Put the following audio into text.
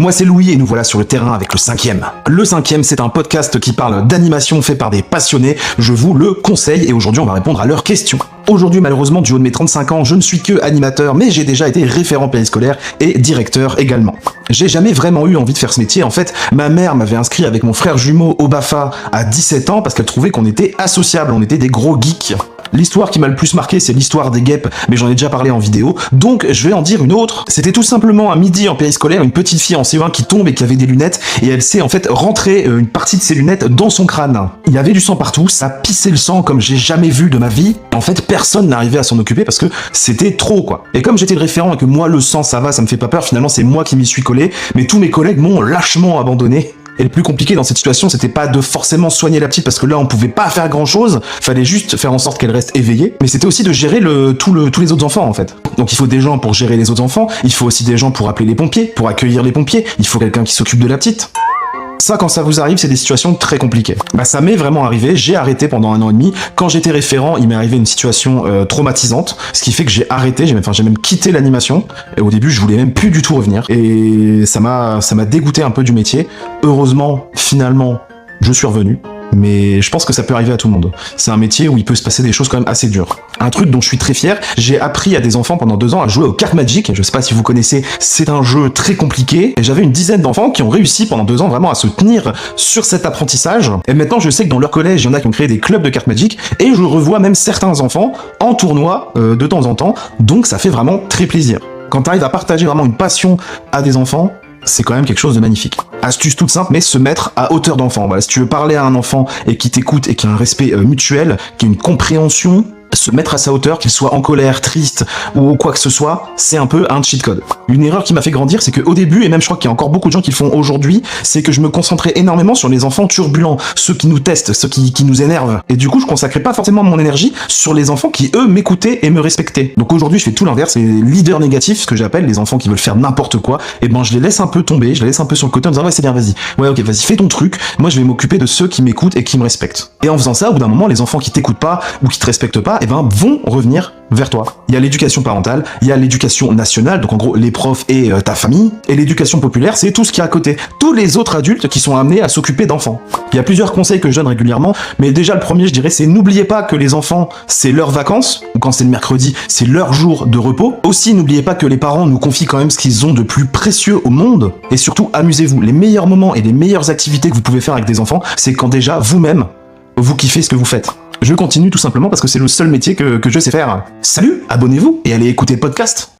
Moi c'est Louis et nous voilà sur le terrain avec le 5e. Le 5e, c'est un podcast qui parle d'animation fait par des passionnés, je vous le conseille et aujourd'hui on va répondre à leurs questions. Aujourd'hui malheureusement du haut de mes 35 ans, je ne suis que animateur mais j'ai déjà été référent périscolaire et directeur également. J'ai jamais vraiment eu envie de faire ce métier, en fait ma mère m'avait inscrit avec mon frère jumeau au BAFA à 17 ans parce qu'elle trouvait qu'on était associables, on était des gros geeks. L'histoire qui m'a le plus marqué, c'est l'histoire des guêpes, mais j'en ai déjà parlé en vidéo, donc je vais en dire une autre. C'était tout simplement un midi en périscolaire, une petite fille en CE1 qui tombe et qui avait des lunettes, et elle s'est en fait rentrée une partie de ses lunettes dans son crâne. Il y avait du sang partout, ça pissait le sang comme j'ai jamais vu de ma vie. En fait, personne n'arrivait à s'en occuper parce que c'était trop, quoi. Et comme j'étais le référent et que moi, le sang, ça va, ça me fait pas peur, finalement, c'est moi qui m'y suis collé, mais tous mes collègues m'ont lâchement abandonné. Et le plus compliqué dans cette situation, c'était pas de forcément soigner la petite parce que là on pouvait pas faire grand chose, fallait juste faire en sorte qu'elle reste éveillée, mais c'était aussi de gérer tous les autres enfants en fait. Donc il faut des gens pour gérer les autres enfants, il faut aussi des gens pour appeler les pompiers, pour accueillir les pompiers, il faut quelqu'un qui s'occupe de la petite. Ça, quand ça vous arrive, c'est des situations très compliquées. Bah, ça m'est vraiment arrivé, j'ai arrêté pendant 1 an et demi. Quand j'étais référent, il m'est arrivé une situation traumatisante, ce qui fait que j'ai arrêté, j'ai même quitté l'animation. Et au début, je voulais même plus du tout revenir. Et ça m'a dégoûté un peu du métier. Heureusement, finalement, je suis revenu. Mais je pense que ça peut arriver à tout le monde. C'est un métier où il peut se passer des choses quand même assez dures. Un truc dont je suis très fier, j'ai appris à des enfants pendant 2 ans à jouer aux cartes Magic. Je sais pas si vous connaissez, c'est un jeu très compliqué. Et j'avais une dizaine d'enfants qui ont réussi pendant 2 ans vraiment à se tenir sur cet apprentissage. Et maintenant, je sais que dans leur collège, il y en a qui ont créé des clubs de cartes Magic. Et je revois même certains enfants en tournoi de temps en temps. Donc ça fait vraiment très plaisir. Quand tu arrives à partager vraiment une passion à des enfants, c'est quand même quelque chose de magnifique. Astuce toute simple, mais se mettre à hauteur d'enfant. Voilà, si tu veux parler à un enfant et qui t'écoute et qui a un respect mutuel, qui a une compréhension, se mettre à sa hauteur, qu'il soit en colère, triste ou quoi que ce soit, c'est un peu un cheat code. Une erreur qui m'a fait grandir, c'est qu'au début, et même je crois qu'il y a encore beaucoup de gens qui le font aujourd'hui, c'est que je me concentrais énormément sur les enfants turbulents, ceux qui nous testent, ceux qui nous énervent. Et du coup, je consacrais pas forcément mon énergie sur les enfants qui, eux, m'écoutaient et me respectaient. Donc aujourd'hui, je fais tout l'inverse, les leaders négatifs, ce que j'appelle les enfants qui veulent faire n'importe quoi, et ben je les laisse un peu tomber, je les laisse un peu sur le côté en disant ouais c'est bien, vas-y, ouais ok, vas-y, fais ton truc, moi je vais m'occuper de ceux qui m'écoutent et qui me respectent. Et en faisant ça, au bout d'un moment, les enfants qui t'écoutent pas ou qui te respectent pas, et ben vont revenir vers toi. Il y a l'éducation parentale, il y a l'éducation nationale, donc en gros les profs et ta famille, et l'éducation populaire, c'est tout ce qui est à côté. Tous les autres adultes qui sont amenés à s'occuper d'enfants. Il y a plusieurs conseils que je donne régulièrement, mais déjà le premier, je dirais, c'est n'oubliez pas que les enfants, c'est leurs vacances, ou quand c'est le mercredi, c'est leur jour de repos. Aussi, n'oubliez pas que les parents nous confient quand même ce qu'ils ont de plus précieux au monde, et surtout, amusez-vous. Les meilleurs moments et les meilleures activités que vous pouvez faire avec des enfants, c'est quand déjà, vous-même, vous kiffez ce que vous faites. Je continue tout simplement parce que c'est le seul métier que je sais faire. Salut, abonnez-vous et allez écouter le podcast.